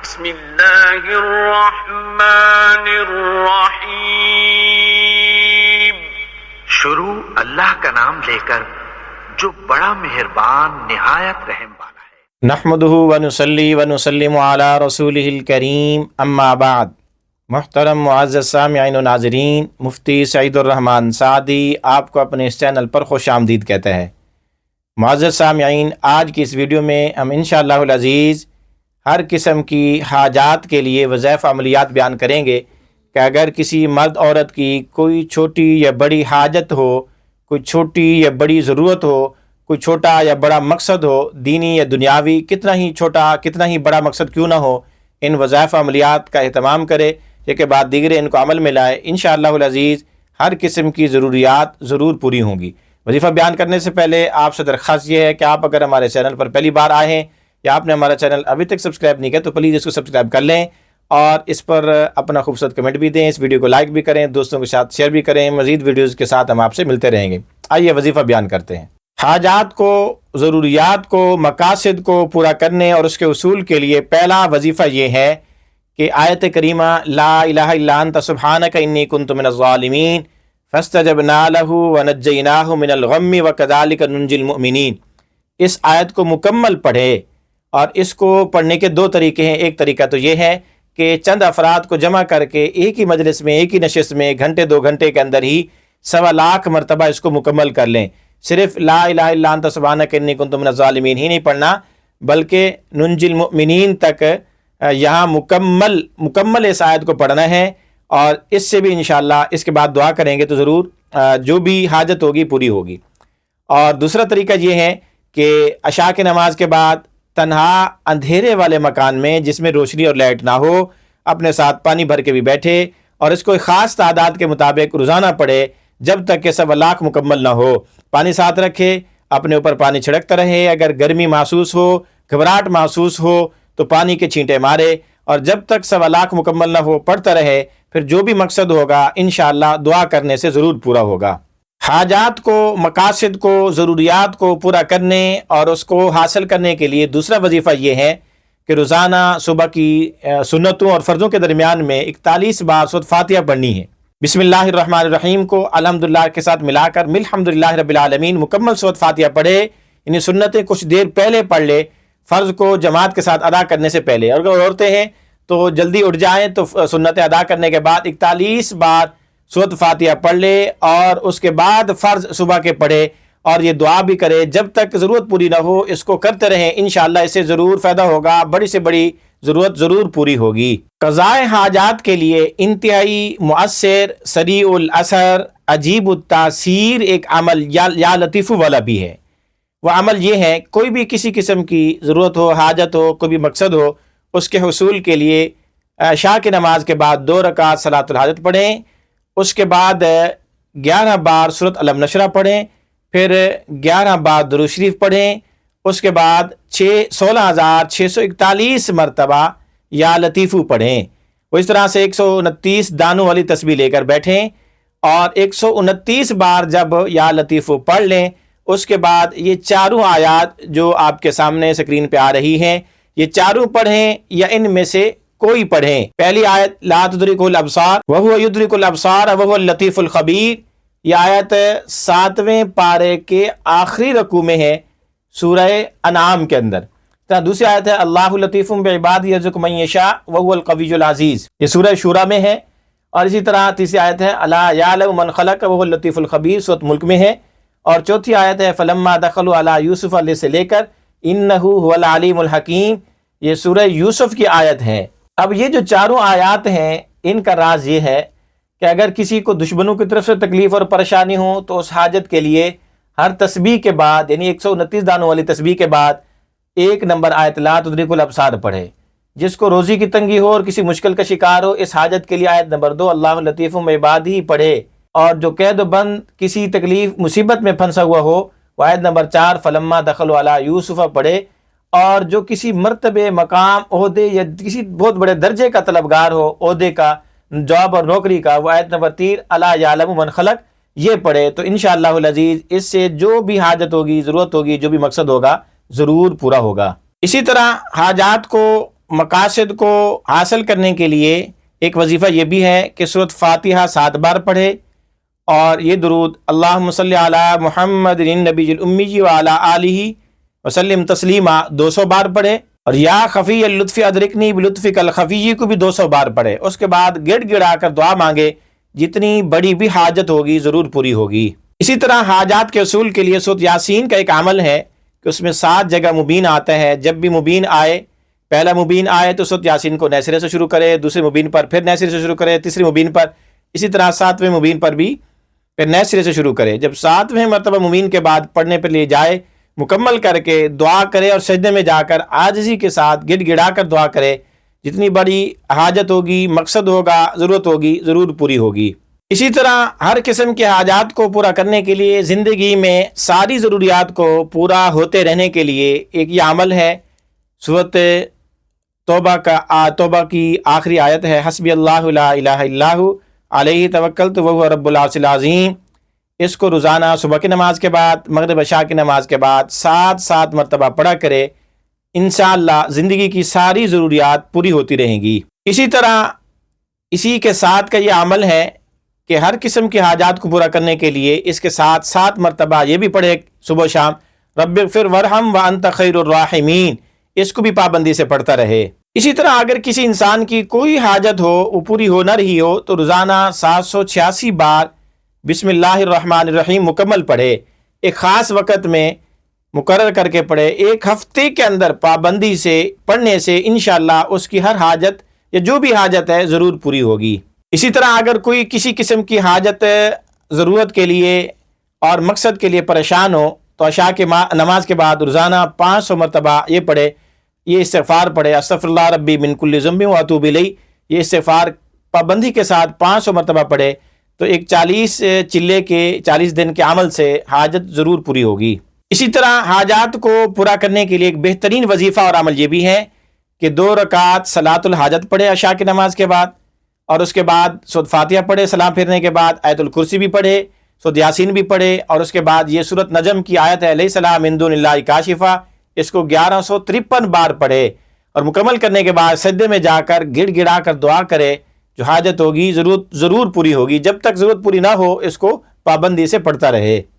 بسم اللہ الرحمن الرحیم۔ شروع اللہ کا نام لے کر جو بڑا مہربان نہایت رحم والا ہے۔ نحمدہ ونصلی ونسلم علی رسولہ الکریم، اما بعد۔ محترم معزز سامعین و ناظرین، مفتی سعید الرحمن سعدی آپ کو اپنے اس چینل پر خوش آمدید کہتے ہیں۔ معزز سامعین، آج کی اس ویڈیو میں ہم انشاءاللہ العزیز ہر قسم کی حاجات کے لیے وظائف عملیات بیان کریں گے کہ اگر کسی مرد عورت کی کوئی چھوٹی یا بڑی حاجت ہو، کوئی چھوٹی یا بڑی ضرورت ہو، کوئی چھوٹا یا بڑا مقصد ہو، دینی یا دنیاوی، کتنا ہی چھوٹا کتنا ہی بڑا مقصد کیوں نہ ہو، ان وظائف عملیات کا اہتمام کرے، یہ کہ بعد دیگر ان کو عمل میں لائے، انشاءاللہ العزیز ہر قسم کی ضروریات ضرور پوری ہوں گی۔ وظیفہ بیان کرنے سے پہلے آپ سے درخواست یہ ہے کہ آپ اگر ہمارے چینل پر پہلی بار آئے ہیں یا آپ نے ہمارا چینل ابھی تک سبسکرائب نہیں کیا تو پلیز اس کو سبسکرائب کر لیں اور اس پر اپنا خوبصورت کمنٹ بھی دیں، اس ویڈیو کو لائک بھی کریں، دوستوں کے ساتھ شیئر بھی کریں۔ مزید ویڈیوز کے ساتھ ہم آپ سے ملتے رہیں گے۔ آئیے وظیفہ بیان کرتے ہیں۔ حاجات کو، ضروریات کو، مقاصد کو پورا کرنے اور اس کے حصول کے لیے پہلا وظیفہ یہ ہے کہ آیت کریمہ لا الہ الا انت سبحانک انی کنت من الظالمین فاستجبنا له ونجیناہ من الغم وکذالک ننجی المؤمنین، اس آیت کو مکمل پڑھے۔ اور اس کو پڑھنے کے دو طریقے ہیں۔ ایک طریقہ تو یہ ہے کہ چند افراد کو جمع کر کے ایک ہی مجلس میں، ایک ہی نشست میں، گھنٹے دو گھنٹے کے اندر ہی 1.25 مرتبہ اس کو مکمل کر لیں۔ صرف لا الہ الا انت سبحانک انی کنت من الظالمین ہی نہیں پڑھنا بلکہ ننجی المؤمنین تک یہاں مکمل اس آیت کو پڑھنا ہے، اور اس سے بھی انشاءاللہ اس کے بعد دعا کریں گے تو ضرور جو بھی حاجت ہوگی پوری ہوگی۔ اور دوسرا طریقہ یہ ہے کہ عشاء کی نماز کے بعد تنہا اندھیرے والے مکان میں جس میں روشنی اور لائٹ نہ ہو، اپنے ساتھ پانی بھر کے بھی بیٹھے اور اس کو ایک خاص تعداد کے مطابق روزانہ پڑھے جب تک کہ 1.25 مکمل نہ ہو۔ پانی ساتھ رکھے، اپنے اوپر پانی چھڑکتا رہے، اگر گرمی محسوس ہو، گھبراہٹ محسوس ہو تو پانی کے چھینٹے مارے، اور جب تک 1.25 مکمل نہ ہو پڑھتا رہے، پھر جو بھی مقصد ہوگا انشاءاللہ دعا کرنے سے ضرور پورا ہوگا۔ حاجات کو، مقاصد کو، ضروریات کو پورا کرنے اور اس کو حاصل کرنے کے لیے دوسرا وظیفہ یہ ہے کہ روزانہ صبح کی سنتوں اور فرضوں کے درمیان میں 41 بار سورۃ فاتحہ پڑھنی ہے۔ بسم اللہ الرحمن الرحیم کو الحمدللہ کے ساتھ ملا کر الحمدللہ رب العالمین مکمل سورۃ فاتحہ پڑھے۔ انہیں سنتیں کچھ دیر پہلے پڑھ لے، فرض کو جماعت کے ساتھ ادا کرنے سے پہلے، اور اگر عورتیں ہیں تو جلدی اٹھ جائیں تو سنتیں ادا کرنے کے بعد 41 بار سورۃ فاتحہ پڑھ لے، اور اس کے بعد فرض صبح کے پڑھے، اور یہ دعا بھی کرے جب تک ضرورت پوری نہ ہو، اس کو کرتے رہیں، انشاءاللہ اس سے ضرور فائدہ ہوگا، بڑی سے بڑی ضرورت ضرور پوری ہوگی۔ قضاء حاجات کے لیے انتہائی مؤثر، سریع الاثر، عجیب التاثیر ایک عمل یا لطیف والا بھی ہے۔ وہ عمل یہ ہے، کوئی بھی کسی قسم کی ضرورت ہو، حاجت ہو، کوئی بھی مقصد ہو، اس کے حصول کے لیے عشاء کی نماز کے بعد 2 رکعت صلاۃ الحاجت پڑھیں، اس کے بعد 11 بار سورۃ الم نشرہ پڑھیں، پھر 11 بار درود شریف پڑھیں، اس کے بعد 16,641 مرتبہ یا لطیفو پڑھیں۔ وہ اس طرح سے 129 دانوں والی تسبیح لے کر بیٹھیں، اور 129 بار جب یا لطیفو پڑھ لیں، اس کے بعد یہ چاروں آیات جو آپ کے سامنے اسکرین پہ آ رہی ہیں، یہ چاروں پڑھیں یا ان میں سے کوئی پڑھیں۔ پہلی آیت لا تدرکہ الابصار وہو یدرک الابصار وہو اللطیف الخبیر، یہ آیت 7ویں پارے کے آخری رکوع میں ہے سورہ انعام کے اندر۔ دوسری آیت ہے اللہ لطیف بعبادہ یرزق من یشاء وہو القوی العزیز، یہ سورہ شورى میں ہے۔ اور اسی طرح تیسری آیت ہے الا یعلم من خلق وہو اللطیف الخبیر، سورۃ ملک میں ہے۔ اور چوتھی آیت ہے فلما دخلوا علی یوسف علیہ سے لے کر انہ هو العلیم الحکیم، یہ سورہ یوسف کی آیت ہے۔ اب یہ جو چاروں آیات ہیں، ان کا راز یہ ہے کہ اگر کسی کو دشمنوں کی طرف سے تکلیف اور پریشانی ہو تو اس حاجت کے لیے ہر تسبیح کے بعد، یعنی 129 دانوں والی تسبیح کے بعد 1 نمبر آیت لا تدرک الابصار پڑھے۔ جس کو روزی کی تنگی ہو اور کسی مشکل کا شکار ہو، اس حاجت کے لیے آیت نمبر 2 اللہ لطیف بعبادہ پڑھے، اور جو قید و بند کسی تکلیف مصیبت میں پھنسا ہوا ہو وہ آیت نمبر 4 فلما دخلوا علی یوسف پڑھے، اور جو کسی مرتبے، مقام، عہدے یا کسی بہت بڑے درجے کا طلبگار ہو، عہدے کا، جاب اور نوکری کا، وہ آیت نمبر 3 الا یعلم من خلق یہ پڑھے، تو انشاءاللہ العزیز اس سے جو بھی حاجت ہوگی، ضرورت ہوگی، جو بھی مقصد ہوگا ضرور پورا ہوگا۔ اسی طرح حاجات کو، مقاصد کو حاصل کرنے کے لیے ایک وظیفہ یہ بھی ہے کہ سورۃ فاتحہ 7 بار پڑھے اور یہ درود اللہم صلی علی محمد النبی الامی وعلی آلہ وسلم تسلیما 200 بار پڑھے، اور یا خفی اللطف ادرکنی بلطفک الخفی کو بھی 200 بار پڑھے۔ اس کے بعد گڑ گڑا کر دعا مانگے، جتنی بڑی بھی حاجت ہوگی ضرور پوری ہوگی۔ اسی طرح حاجات کے حصول کے لیے سورۃ یاسین کا ایک عمل ہے کہ اس میں 7 جگہ مبین آتا ہے۔ جب بھی مبین آئے، پہلا مبین آئے تو سورۃ یاسین کو نئے سرے سے شروع کرے، دوسرے مبین پر پھر نئے سرے سے شروع کرے، تیسری مبین پر، اسی طرح 7ویں مبین پر بھی پھر نئے سرے سے شروع کرے۔ جب 7ویں مرتبہ مبین کے بعد پڑھنے پر لے جائے، مکمل کر کے دعا کرے اور سجدے میں جا کر عاجزی کے ساتھ گڑ گڑا کر دعا کرے، جتنی بڑی حاجت ہوگی، مقصد ہوگا، ضرورت ہوگی، ضرور پوری ہوگی۔ اسی طرح ہر قسم کے حاجات کو پورا کرنے کے لیے، زندگی میں ساری ضروریات کو پورا ہوتے رہنے کے لیے ایک یہ عمل ہے۔ سورۃ توبہ کی آخری آیت ہے حسبی اللہ لا الہ الا ھو علیہ توکلت وہو رب العرش العظیم۔ اس کو روزانہ صبح کی نماز کے بعد، مغرب عشاء کی نماز کے بعد 7 مرتبہ پڑھا کرے، انشاءاللہ زندگی کی ساری ضروریات پوری ہوتی رہیں گی۔ اسی طرح اسی کے ساتھ کا یہ عمل ہے کہ ہر قسم کی حاجات کو پورا کرنے کے لیے اس کے ساتھ 7 مرتبہ یہ بھی پڑھے صبح و شام رب اغفر وارحم وانت خیر الراحمین، اس کو بھی پابندی سے پڑھتا رہے۔ اسی طرح اگر کسی انسان کی کوئی حاجت ہو، وہ پوری ہو نہ رہی ہو، تو روزانہ 786 بار بسم اللہ الرحمن الرحیم مکمل پڑھے، ایک خاص وقت میں مقرر کر کے پڑھے۔ ایک ہفتے کے اندر پابندی سے پڑھنے سے انشاءاللہ اس کی ہر حاجت یا جو بھی حاجت ہے ضرور پوری ہوگی۔ اسی طرح اگر کوئی کسی قسم کی حاجت، ضرورت کے لیے اور مقصد کے لیے پریشان ہو تو عشاء کی نماز کے بعد روزانہ 500 مرتبہ یہ پڑھے، یہ استغفار پڑھے، استغفر اللہ ربی من کل ذنب واتوب الیہ، یہ استغفار پابندی کے ساتھ 500 مرتبہ پڑھے تو ایک 40 چلے کے 40 دن کے عمل سے حاجت ضرور پوری ہوگی۔ اسی طرح حاجات کو پورا کرنے کے لیے ایک بہترین وظیفہ اور عمل یہ بھی ہے کہ 2 رکعت صلاۃ الحاجت پڑھے عشاء کی نماز کے بعد، اور اس کے بعد سورۃ فاتحہ پڑھے، سلام پھیرنے کے بعد آیت الکرسی بھی پڑھے، سورۃ یاسین بھی پڑھے، اور اس کے بعد یہ سورۃ نجم کی آیت ہے لیس لہا من دون اللہ کاشفہ، اس کو 1153 بار پڑھے، اور مکمل کرنے کے بعد سجدے میں جا کر گڑ گڑا کر دعا کرے، جو حاجت ہوگی ضرور پوری ہوگی۔ جب تک ضرورت پوری نہ ہو اس کو پابندی سے پڑھتا رہے۔